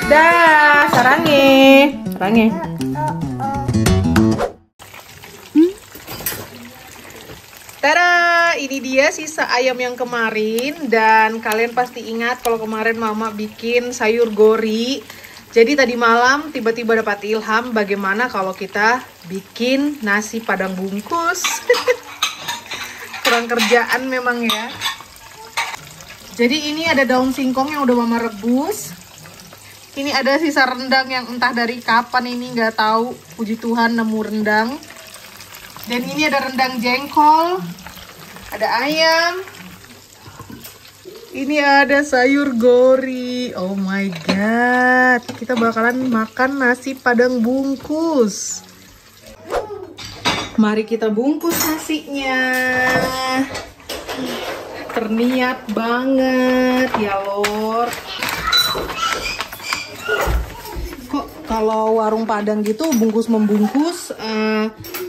Dah, sarange. Sarange. Tada, ini dia sisa ayam yang kemarin. Dan kalian pasti ingat kalau kemarin mama bikin sayur gori. Jadi tadi malam tiba-tiba dapat ilham bagaimana kalau kita bikin nasi padang bungkus. Kurang kerjaan memang ya. Jadi ini ada daun singkong yang udah mama rebus. Ini ada sisa rendang yang entah dari kapan ini nggak tahu. Puji Tuhan nemu rendang. Dan ini ada rendang jengkol, ada ayam, ini ada sayur gori. Oh my god, kita bakalan makan nasi padang bungkus. Mari kita bungkus nasinya. Terniat banget ya Lord. Kok kalau warung Padang gitu bungkus membungkus,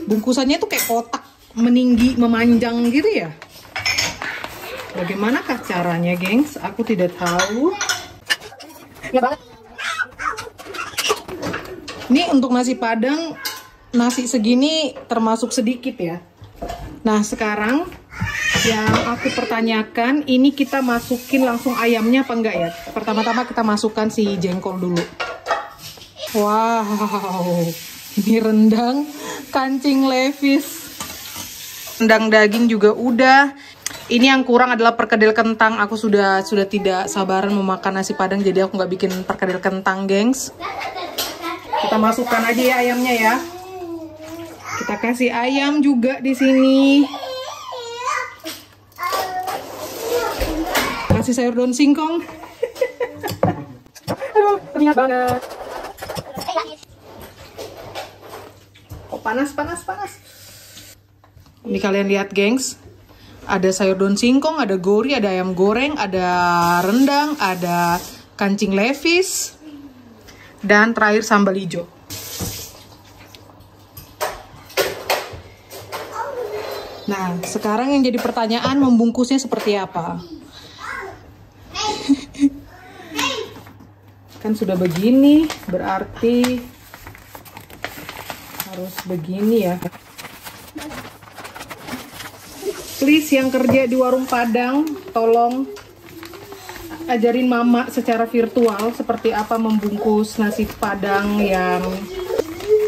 bungkusannya tuh kayak kotak meninggi memanjang gitu ya? Bagaimanakah caranya, gengs? Aku tidak tahu. Ini untuk nasi Padang, nasi segini termasuk sedikit ya. Nah sekarang yang aku pertanyakan, ini kita masukin langsung ayamnya apa enggak ya? Pertama-tama kita masukkan si jengkol dulu. Wow, ini rendang kancing levis. Rendang daging juga udah. Ini yang kurang adalah perkedel kentang. Aku sudah tidak sabaran mau makan nasi Padang, jadi aku nggak bikin perkedel kentang, gengs. Kita masukkan aja ya ayamnya ya. Kita kasih ayam juga di sini. Kasih sayur daun singkong. Aduh, terlihat banget. Oh, panas. Ini kalian lihat, gengs. Ada sayur daun singkong, ada gori, ada ayam goreng, ada rendang, ada kancing levis, dan terakhir sambal hijau. Nah, sekarang yang jadi pertanyaan, membungkusnya seperti apa? Kan sudah begini, berarti harus begini ya. Please yang kerja di warung Padang, tolong ajarin mama secara virtual seperti apa membungkus nasi Padang yang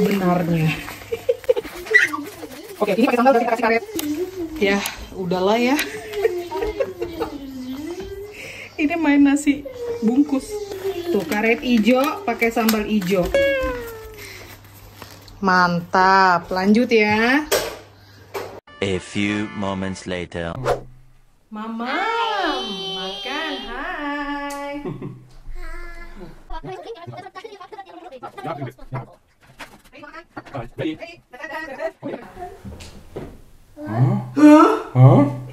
benarnya. Oke, ini pakai sambal dan kasih karet. Ya, udahlah ya. Ini main nasi bungkus. Tuh, karet hijau pakai sambal hijau. Mantap, lanjut ya. A few moments later. Mama, makan, hai.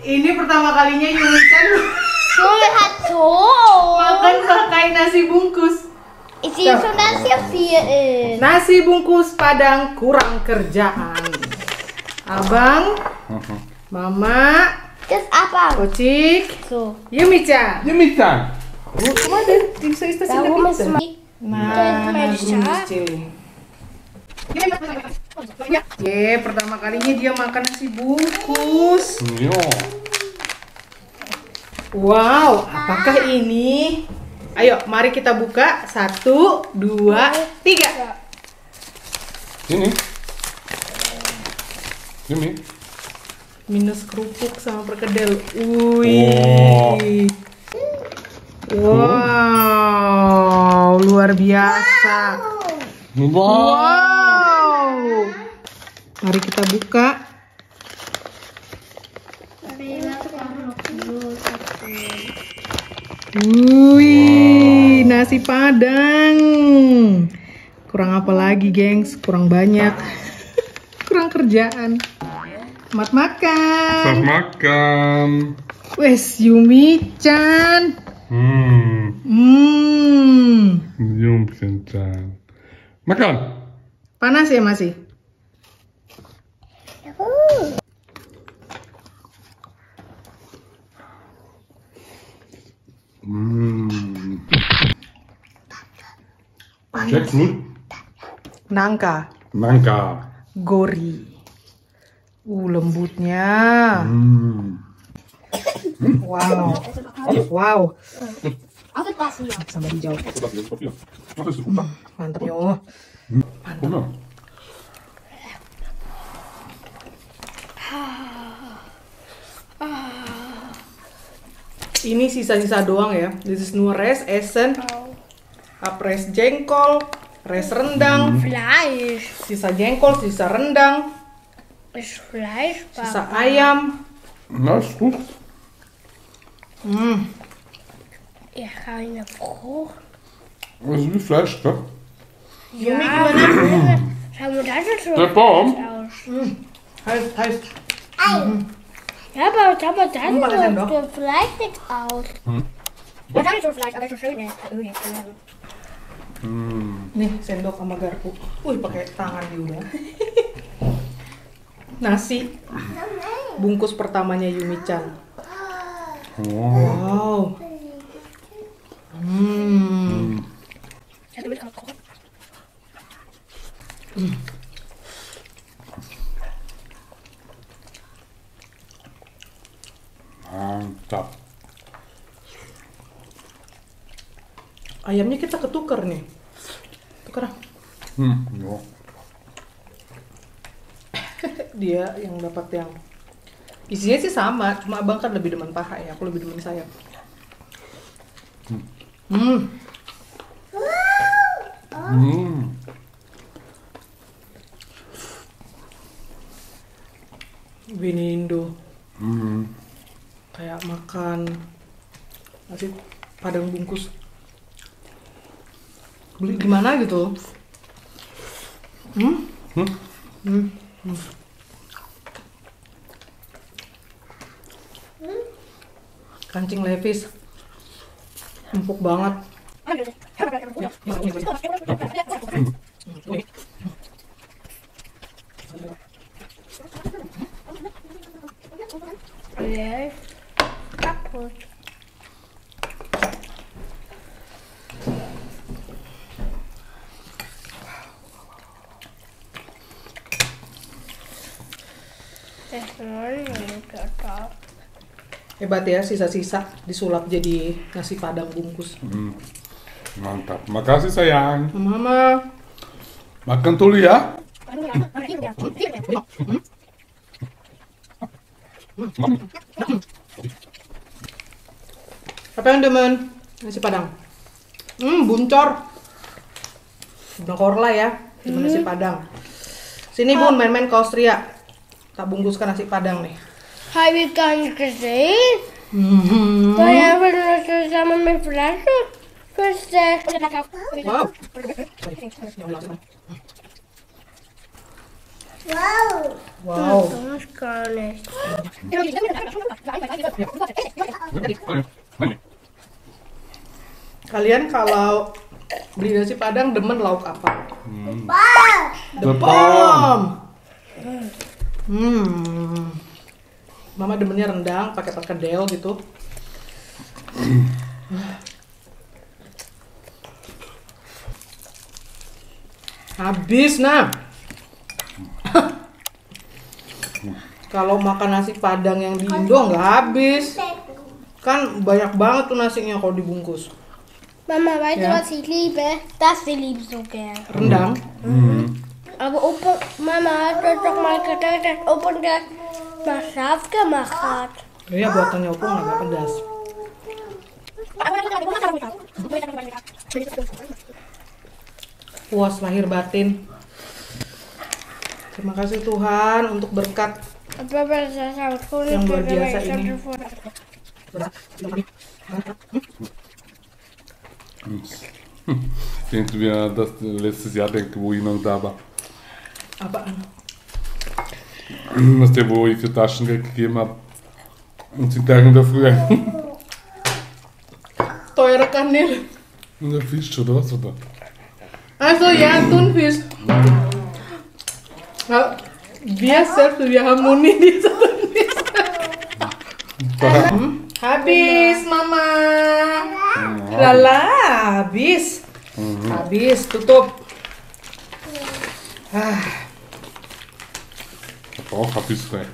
Ini pertama kalinya Yumi-chan makan pakai nasi bungkus. Isi nasi apaan? Nasi bungkus Padang kurang kerjaan. Abang, Mama, Terus apa? Kocik, So. Yumi-chan. Yumi-chan. Kemana? Bisa Tahu mas pizza. Nah, Melissa. Pertama kalinya dia makan nasi bungkus. Yo. Wow, apakah ini? Ayo, mari kita buka. 1, 2, 3. Ini. Yumi. Minus kerupuk sama perkedel. Wih. Wow, luar biasa. Wow. Mari kita buka. Wih, nasi Padang. Kurang apa lagi, gengs? Kurang banyak. Kurang kerjaan. Selamat makan. Selamat makan. Wes, Yumi-chan. Yumi-chan. Makan. Panas ya masih? Jackfruit. Nangka. Nangka. Gori. Lembutnya. Wow. Wow. Sama hijau. Mantap yo. Mantap. Ini sisa-sisa doang ya. This is nur res essen. Res jengkol, res rendang, Fleisch. sisa jengkol, sisa rendang, Ist Fleisch, sisa ayam. Na, ist gut. Ja, keine Frucht. Das ist wie Fleisch, ne? Yumi gimana? Schau mal, das ist so Der Baum. aus. Heißt. Ja, aber schau mal, das Pakai sieht sendok. so fleischig aus. Ja, das ist so Fleisch, aber so schön ist. Nih sendok sama garpu. Wih pakai tangan juga. Nasi. Bungkus pertamanya Yumi-chan. Wow. Ja, du bist auch groß. Mantap. Ayamnya kita ketuker nih. Tuker ah. Ja. Dia yang dapat yang isinya sih sama, cuma abang kan lebih demen paha ya, aku lebih demen sayap. Binindo. Kayak makan nasi padang bungkus. Beli di mana gitu? Kancing levis. Empuk banget. Der ist kaputt. Das ist noch Hebat ya, sisa-sisa disulap jadi nasi padang bungkus. Mantap. Makasih sayang. Mama. Makan dulu ya. Apa yang demen? Nasi padang. Buncor. Bengkor lah ya, demen nasi padang. Sini Bun, main-main ke Austria. Tak bungkuskan nasi padang nih. Habe ich gar nicht gesehen. Weil er will das zusammen mit Flasche versteckt. Wow. Wow. Das gar nicht. Kalian kalau beli nasi padang demen lauk apa? The bomb. Mama demennya rendang pakai perkedel gitu. Habis nah. Kalau makan nasi padang yang di Indo nggak habis. Kan banyak banget tuh nasinya kalau dibungkus. Mama, weißt du, Ja. was ich liebe? Das liebe ich so gern. Rendang. Aber Opa, Mama hat das doch mal gedacht, dass Opa das mal scharf gemacht hat. Iya buatannya opung agak pedas. Puas lahir batin. Terima kasih Tuhan untuk berkat Aber das ist auch cool. yang luar biasa ini. Denkt wir, dass letztes Jahr denke, wo ich noch da war. Apaan? Dass der, wo ich für Taschengeld gegeben habe. Und 10 Tage in der Früh. Teuer Kanil. Und der Fisch oder was oder? Also ja, Thunfisch. Ja, wir selbst, wir haben noch nie diese Thunfisch. Habis, Mama. Lala, habis. Habis, tutup. Oh, habis deh.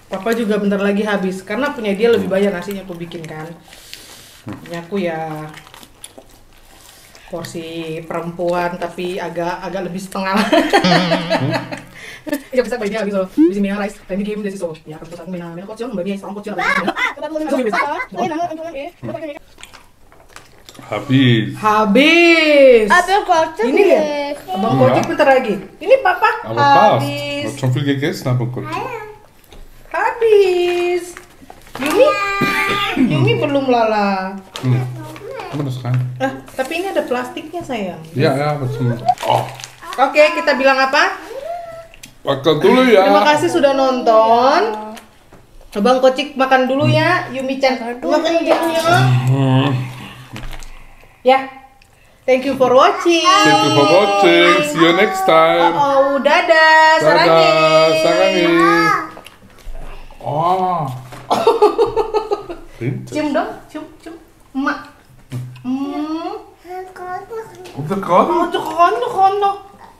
Papa juga bentar lagi habis karena punya dia lebih banyak nasinya aku bikin kan. Punya aku ya porsi perempuan tapi agak lebih setengah. Ya bisa baiknya habis loh. Bisa main rice, tapi game dari situ. Ya aku pesan main kocok, mbak biasa kocok. Habis. Habis. Apa kocok Ini ya, abang kocok bentar lagi. Ini papa Aber passt. habis. Hat schon viel gegessen, aber gut. Habis. Yumi belum Lala. Aber das rein. Tapi ini ada plastiknya sayang. Ja, ja, aber zum. Oh, Oke, kita bilang apa? makan dulu ya. Terima kasih sudah nonton. Abang Kocik makan dulu ya. Yumi-chan makan dulu ya. Ya. Thank you for watching. Thank you for watching. See you next time. Oh, dadah. Sarangi. Dadah, sarangi. Oh. Pinter. Cium dong, cium. Emak. Udah kan? Kono.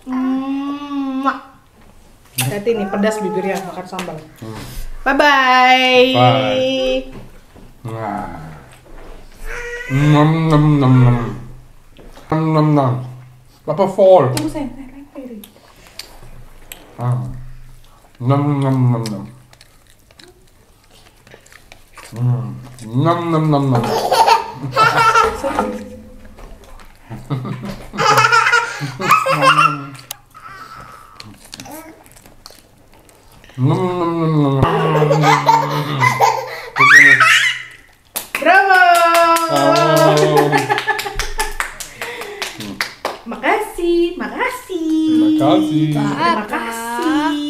Emak. Hati nih pedas bibirnya makan sambal. Bye-bye. Bye. Nah. Nom nom nom nom. Nom nom nom. Papa fall. Tunggu sayang. Ah. Nom nom nom nom. Nom nom nom nom. Nom nom nom nom. Bravo. Oh. Makasih. Makasih. Terima kasih.